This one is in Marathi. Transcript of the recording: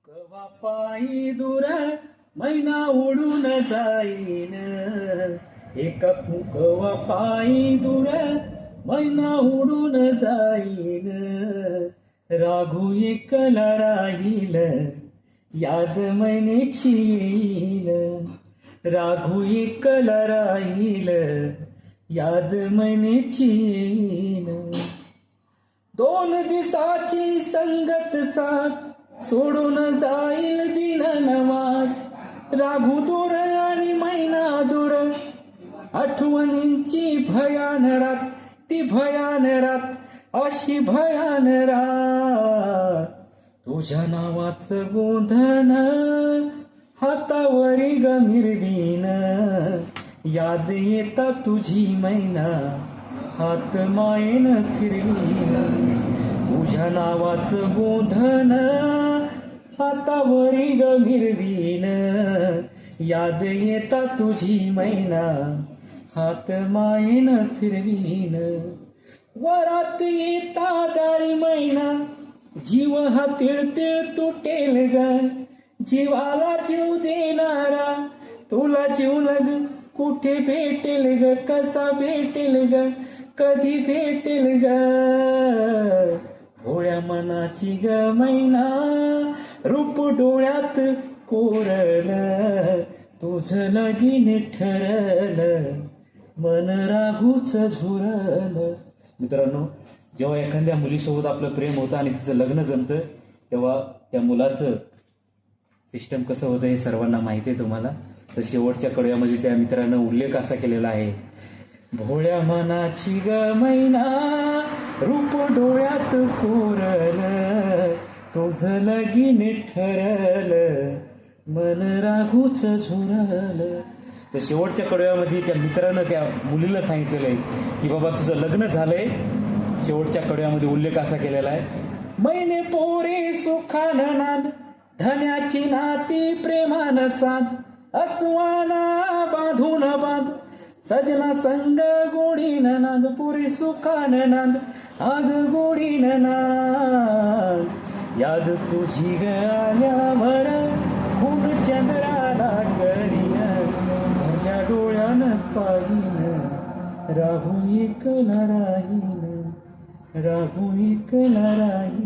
कवा पायी दूर मैना उडून जाईन, एका कवा पायी दूर मैना उडून जाईन, राघू एकला राहील याद मैनेची येईल, राघू एकला राहील याद मैनेची येईल. दोन दिसाची संगत साथ सोडून जाईल दिन नवात, राघू दूर आणि मैना दूर, आठवणींची भयान रात, ती भयान रात, अशी भयान रात. तुझ्या नावाचं गोंधन हातावरी गमिरवीन, याद येता तुझी मैना हात मायेन फिरवीन. तुझ्या नावाचं गोंधन हातावरी गमिरवीन, याद येता तुझी मैना हात मायेन फिरवीन. वरात येता दारी मैना, जीव हा तिळतिळ तुटेल ग, जीवाला जीव देणारा तुला जीवलग कुठे भेटेल ग, कसा भेटेल ग, कधी भेटेल ग. भोळ्या मनाची ग मैना, रूप डोळ्यात कोरल, तुझं लगीन ठरल, मन राघूच झुरल. मित्रांनो, जेव्हा एखाद्या मुलीसोबत आपलं प्रेम होतं आणि तिचं लग्न जमतं, तेव्हा त्या मुलाचं सिस्टम कसं होतं हे सर्वांना माहिती आहे तुम्हाला. तर शेवटच्या कडव्यामध्ये त्या मित्रानं उल्लेख असा केलेला आहे, भोळ्या मनाची ग मैना, रूप डोळ्यात कोरल, तुझं लगीन ठरल, मन राघूच झुरल. तर शेवटच्या कडव्यामध्ये त्या मित्रानं त्या मुलीला सांगितलेलं आहे की बाबा तुझं लग्न झालंय. शेवटच्या कडव्यामध्ये उल्लेख असा केलेला आहे, मैने पोरे सुखानं नांद, धन्याची नाती प्रेमान साज, अस्वाना बांधून बांध, सजना संग गोडीन नांद, पुरी सुखान नांद, आग गोडीन नांद. याद तुझी ग आल्यावर खूप चंद्राला करीन, भरल्या डोळ्यानं पाहीन, राघू एकला राहीन, राघू एकला राहीन.